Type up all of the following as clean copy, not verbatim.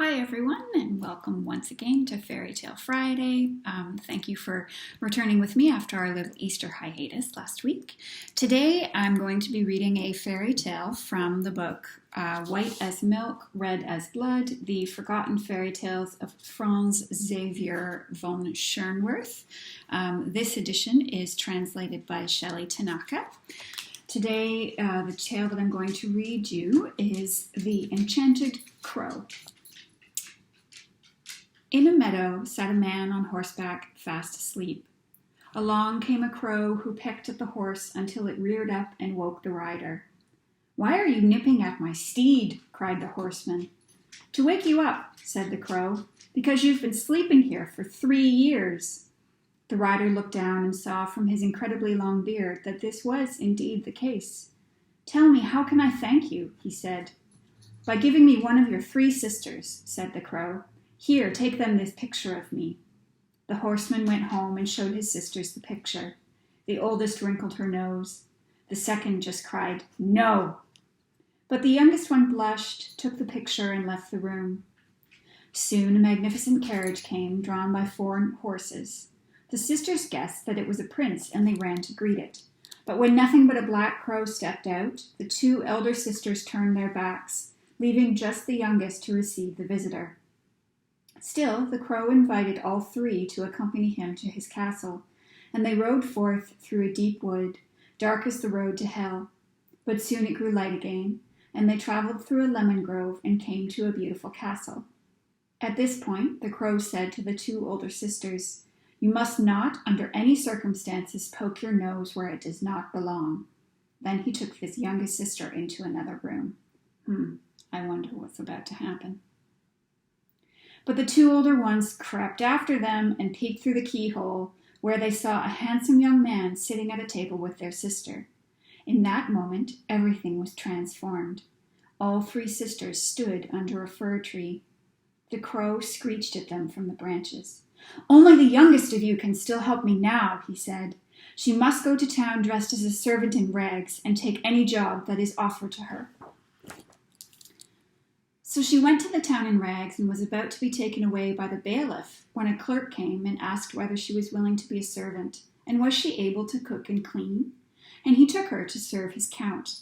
Hi everyone, and welcome once again to Fairy Tale Friday. Thank you for returning with me after our little Easter hiatus last week. Today I'm going to be reading a fairy tale from the book White as Milk, Red as Blood, The Forgotten Fairy Tales of FRANZ Xavier von Schönwerth. This edition is translated by Shelley Tanaka. Today the tale that I'm going to read you is The Enchanted Crow. In a meadow sat a man on horseback, fast asleep. Along came a crow who pecked at the horse until it reared up and woke the rider. "Why are you nipping at my steed?" cried the horseman. "To wake you up," said the crow, "because you've been sleeping here for 3 years." The rider looked down and saw from his incredibly long beard that this was indeed the case. "Tell me, how can I thank you?" he said. "By giving me one of your 3 sisters," said the crow. "Here, take them this picture of me." The horseman went home and showed his sisters the picture. The oldest wrinkled her nose. The second just cried, "No!" But the youngest one blushed, took the picture, and left the room. Soon a magnificent carriage came, drawn by 4 horses. The sisters guessed that it was a prince, and they ran to greet it. But when nothing but a black crow stepped out, the 2 elder sisters turned their backs, leaving just the youngest to receive the visitor. Still, the crow invited all 3 to accompany him to his castle, and they rode forth through a deep wood, dark as the road to hell. But soon it grew light again, and they traveled through a lemon grove and came to a beautiful castle. At this point, the crow said to the 2 older sisters, "You must not, under any circumstances, poke your nose where it does not belong." Then he took his youngest sister into another room. I wonder what's about to happen. But the 2 older ones crept after them and peeked through the keyhole, where they saw a handsome young man sitting at a table with their sister. In that moment, everything was transformed. All 3 sisters stood under a fir tree. The crow screeched at them from the branches. "Only the youngest of you can still help me now," he said. "She must go to town dressed as a servant in rags and take any job that is offered to her." So she went to the town in rags and was about to be taken away by the bailiff when a clerk came and asked whether she was willing to be a servant, and was she able to cook and clean, and he took her to serve his count.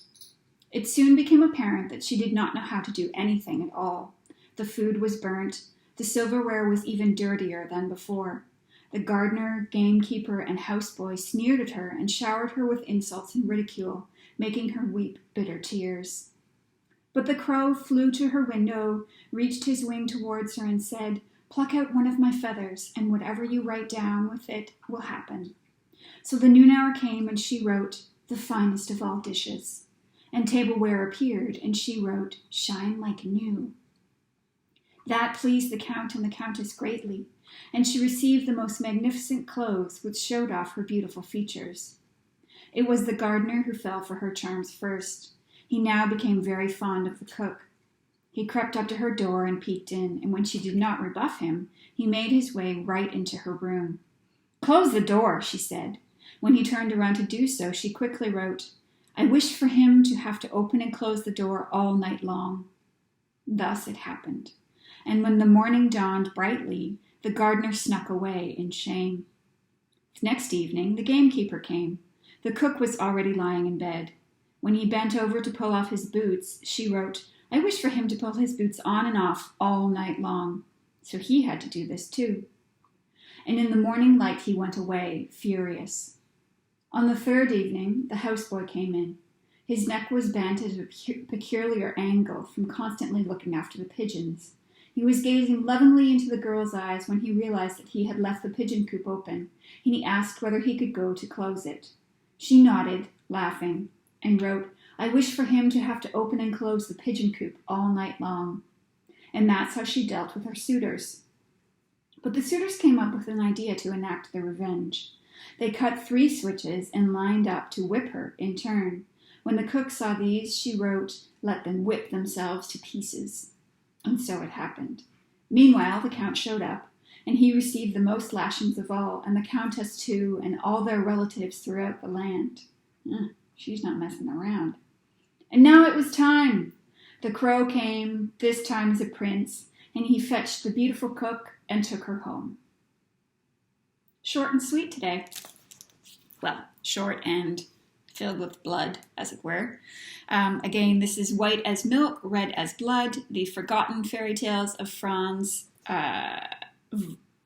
It soon became apparent that she did not know how to do anything at all. The food was burnt, the silverware was even dirtier than before. The gardener, gamekeeper, and houseboy sneered at her and showered her with insults and ridicule, making her weep bitter tears. But the crow flew to her window, reached his wing towards her, and said, "Pluck out one of my feathers, and whatever you write down with it will happen." So the noon hour came, and she wrote, "The finest of all dishes." And tableware appeared, and she wrote, "Shine like new." That pleased the count and the countess greatly, and she received the most magnificent clothes, which showed off her beautiful features. It was the gardener who fell for her charms first. He now became very fond of the cook. He crept up to her door and peeked in, and when she did not rebuff him, he made his way right into her room. "Close the door," she said. When he turned around to do so, she quickly wrote, "I wish for him to have to open and close the door all night long." Thus it happened. And when the morning dawned brightly, the gardener snuck away in shame. Next evening, the gamekeeper came. The cook was already lying in bed. When he bent over to pull off his boots, she wrote, "I wish for him to pull his boots on and off all night long." So he had to do this too. And in the morning light he went away, furious. On the 3rd evening, the houseboy came in. His neck was bent at a peculiar angle from constantly looking after the pigeons. He was gazing lovingly into the girl's eyes when he realized that he had left the pigeon coop open, and he asked whether he could go to close it. She nodded, laughing, and wrote, "I wish for him to have to open and close the pigeon coop all night long." And that's how she dealt with her suitors. But the suitors came up with an idea to enact their revenge. They cut 3 switches and lined up to whip her in turn. When the cook saw these, she wrote, "Let them whip themselves to pieces." And so it happened. Meanwhile, the count showed up, and he received the most lashings of all, and the countess too, and all their relatives throughout the land. She's not messing around. And now it was time. The crow came, this time as a prince, and he fetched the beautiful cook and took her home. Short and sweet today. Well, short and filled with blood, as it were. Again, this is White as Milk, Red as Blood, the Forgotten Fairy Tales of Franz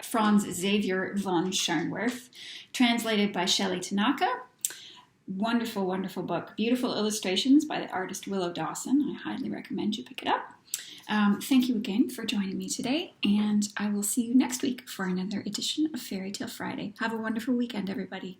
Xavier von Schönwerth, translated by Shelley Tanaka. Wonderful, wonderful book. Beautiful illustrations by the artist Willow Dawson. I highly recommend you pick it up. Thank you again for joining me today, and I will see you next week for another edition of Fairy Tale Friday. Have a wonderful weekend, everybody.